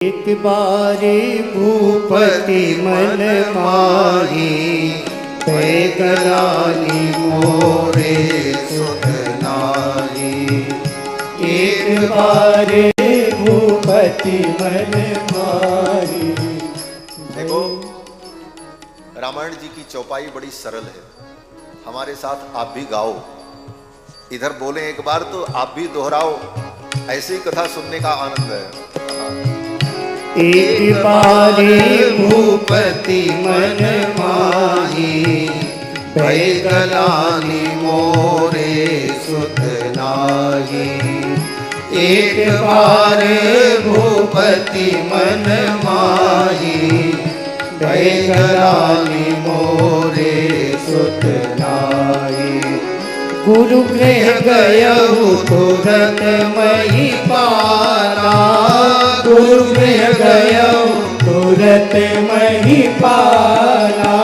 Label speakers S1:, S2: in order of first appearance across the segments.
S1: एक बारे भूपति मन माही, पैगलानी मोरे सुत नारी। एक बारे भूपति मन माही।
S2: देखो, रामायण जी की चौपाई बड़ी सरल है। हमारे साथ आप भी गाओ, इधर बोले एक बार तो आप भी दोहराओ, ऐसी कथा सुनने का आनंद है।
S1: एक बारे भूपति मन माही, पैगलानी मोरे सुत नारी। एक बारे भूपति मन माही, पैगलानी मोरे सुत नारी। गुरु गृह गयहु तुरत मही पाला, गुरु गृह गयहु तुरत मही पाला।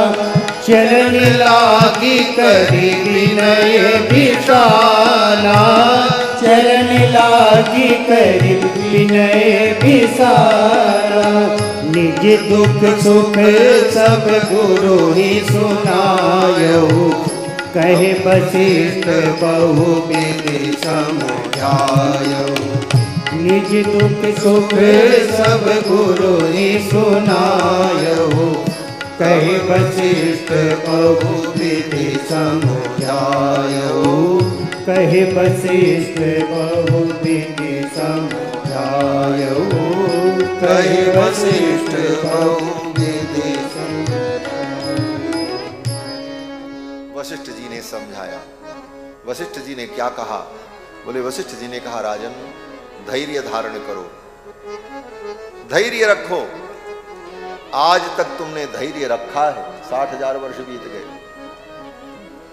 S1: चरण लागी करी विनय विशाला, चरण लागी करी विनय विशाला। निज दुख सुख सब गुरु ही सुनायहु, कहे वशिष्ठ बहुविधि समझायहु। निज दुख सुख सब गुरु ही सुनायहु, कहे वशिष्ठ बहुविधि समझायहु। कहे वशिष्ठ बहुविधि समझायहु, कहे वशिष्ठ बहुविधि
S2: वशिष्ठ जी ने समझाया। वशिष्ठ जी ने क्या कहा? बोले, वशिष्ठ जी ने कहा, राजन धैर्य धारण करो, धैर्य रखो। आज तक तुमने धैर्य रखा है, 60,000 वर्ष बीत गए।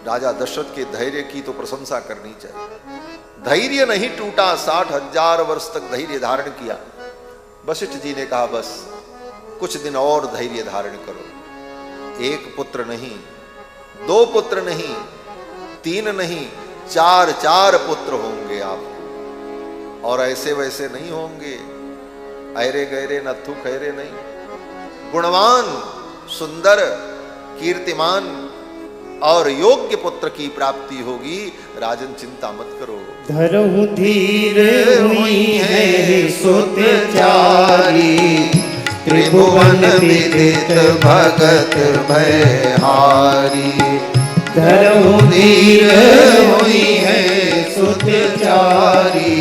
S2: राजा दशरथ के धैर्य की तो प्रशंसा करनी चाहिए। धैर्य नहीं टूटा, 60,000 वर्ष तक धैर्य धारण किया। वशिष्ठ जी ने कहा, बस कुछ दिन और धैर्य धारण करो। एक पुत्र नहीं, 2 पुत्र नहीं, 3 नहीं, 4 पुत्र होंगे आपको। और ऐसे वैसे नहीं होंगे, ऐरे गहरे नथु खैरे नहीं। गुणवान, सुंदर, कीर्तिमान और योग्य पुत्र की प्राप्ति होगी। राजन चिंता मत करो।
S1: धरहु धीर हुई है सुत चारी, त्रिभुवन विदित भगत भयहारी। धरहु धीर हुई है सुत चारी,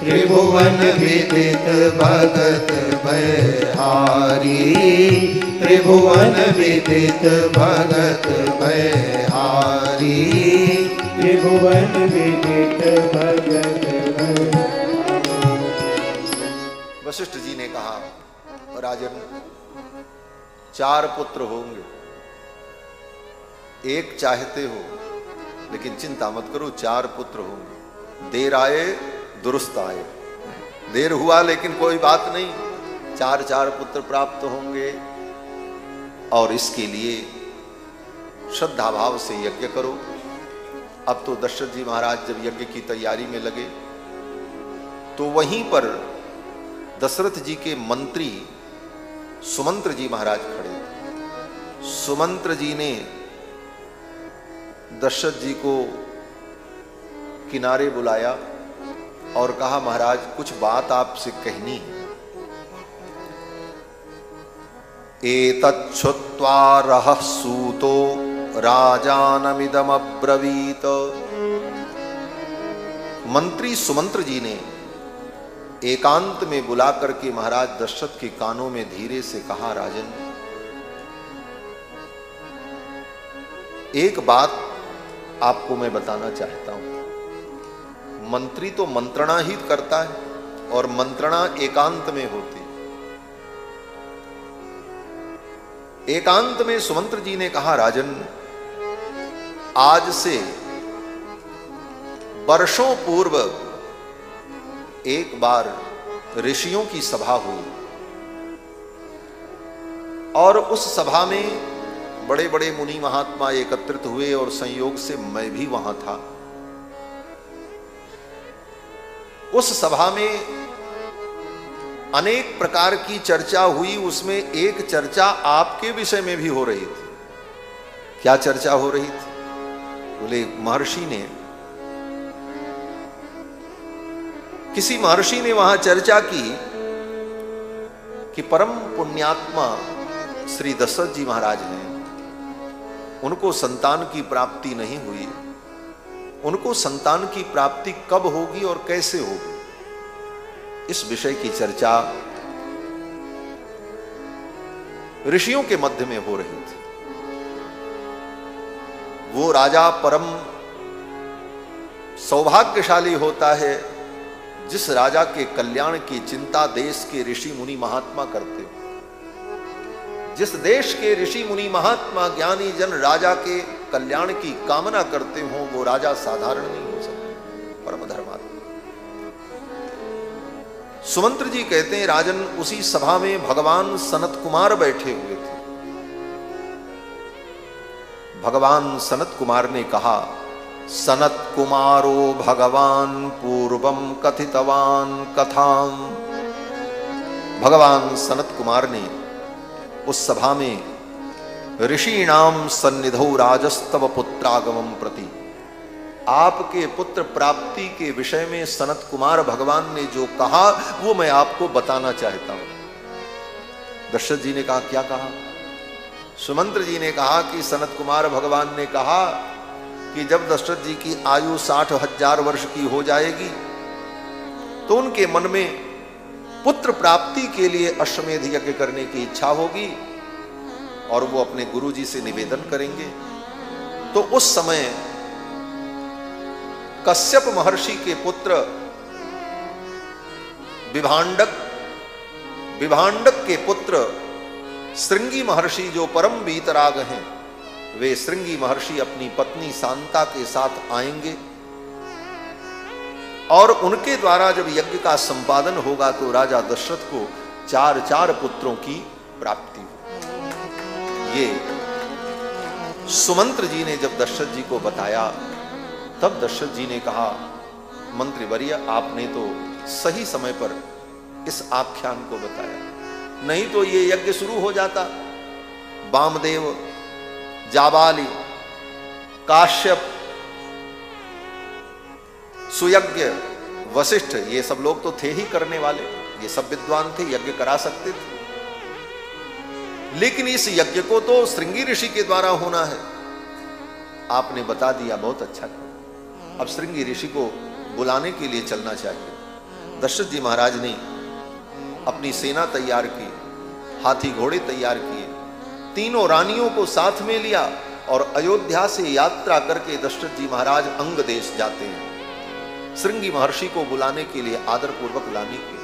S1: त्रिभुवन विदित भगत भयहारी। त्रिभुवन विदित भगत भयहारी। त्रिभुवन विदित भगत भयहारी।
S2: वशिष्ठ जी ने कहा, राजन 4 पुत्र होंगे, एक चाहते हो, लेकिन चिंता मत करो, 4 पुत्र होंगे। देर आए दुरुस्त आए, देर हुआ लेकिन कोई बात नहीं, 4 पुत्र प्राप्त होंगे। और इसके लिए श्रद्धा भाव से यज्ञ करो। अब तो दशरथ जी महाराज जब यज्ञ की तैयारी में लगे तो वहीं पर दशरथ जी के मंत्री सुमंत्र जी महाराज खड़े थे। सुमंत्र जी ने दशरथ जी को किनारे बुलाया और कहा, महाराज कुछ बात आपसे कहनी है। एतच्छ्रुत्वा रहः सूतो राजानमिदम् अब्रवीत। मंत्री सुमंत्र जी ने एकांत में बुला करके महाराज दशरथ के कानों में धीरे से कहा, राजन एक बात आपको मैं बताना चाहता हूं। मंत्री तो मंत्रणा ही करता है और मंत्रणा एकांत में होती। एकांत में सुमंत्र जी ने कहा, राजन आज से वर्षों पूर्व एक बार ऋषियों की सभा हुई और उस सभा में बड़े बड़े मुनि महात्मा एकत्रित हुए और संयोग से मैं भी वहां था। उस सभा में अनेक प्रकार की चर्चा हुई, उसमें एक चर्चा आपके विषय में भी हो रही थी। क्या चर्चा हो रही थी? बोले किसी महर्षि ने वहां चर्चा की कि परम पुण्यात्मा श्री दशरथ जी महाराज हैं, उनको संतान की प्राप्ति नहीं हुई, उनको संतान की प्राप्ति कब होगी और कैसे होगी, इस विषय की चर्चा ऋषियों के मध्य में हो रही थी। वो राजा परम सौभाग्यशाली होता है जिस राजा के कल्याण की चिंता देश के ऋषि मुनि महात्मा करते हो। जिस देश के ऋषि मुनि महात्मा ज्ञानी जन राजा के कल्याण की कामना करते हो, वो राजा साधारण नहीं हो सकता, परम धर्मात्मा। सुमंत्र जी कहते हैं, राजन उसी सभा में भगवान सनत कुमार बैठे हुए थे। भगवान सनत कुमार ने कहा, सनत कुमारो भगवान पूर्वम कथितवान कथाम। भगवान सनत कुमार ने उस सभा में ऋषीणाम सन्निधौ राजस्तव पुत्रागमम प्रति, आपके पुत्र प्राप्ति के विषय में सनत कुमार भगवान ने जो कहा वो मैं आपको बताना चाहता हूं। दशरथ जी ने कहा, क्या कहा? सुमंत्र जी ने कहा कि सनत कुमार भगवान ने कहा कि जब दशरथ जी की आयु 60,000 वर्ष की हो जाएगी तो उनके मन में पुत्र प्राप्ति के लिए अश्वमेध यज्ञ करने की इच्छा होगी और वो अपने गुरु जी से निवेदन करेंगे। तो उस समय कश्यप महर्षि के पुत्र विभांडक के पुत्र श्रृंगी महर्षि जो परम वीतराग हैं, वे श्रृंगी महर्षि अपनी पत्नी शांता के साथ आएंगे और उनके द्वारा जब यज्ञ का संपादन होगा तो राजा दशरथ को 4 पुत्रों की प्राप्ति हो। ये सुमंत्र जी ने जब दशरथ जी को बताया, तब दशरथ जी ने कहा, मंत्री वर्य, आपने तो सही समय पर इस आख्यान को बताया, नहीं तो ये यज्ञ शुरू हो जाता। वामदेव, जाबाली, काश्यप, सुयज्ञ, वशिष्ठ, ये सब लोग तो थे ही करने वाले, ये सब विद्वान थे, यज्ञ करा सकते थे। लेकिन इस यज्ञ को तो श्रृंगी ऋषि के द्वारा होना है। आपने बता दिया, बहुत अच्छा किया। अब श्रृंगी ऋषि को बुलाने के लिए चलना चाहिए। दशरथ जी महाराज ने अपनी सेना तैयार की, हाथी घोड़े तैयार किए, तीनों रानियों को साथ में लिया और अयोध्या से यात्रा करके दशरथ जी महाराज अंग देश जाते हैं, श्रृंगी महर्षि को बुलाने के लिए, आदर पूर्वक लाने के लिए।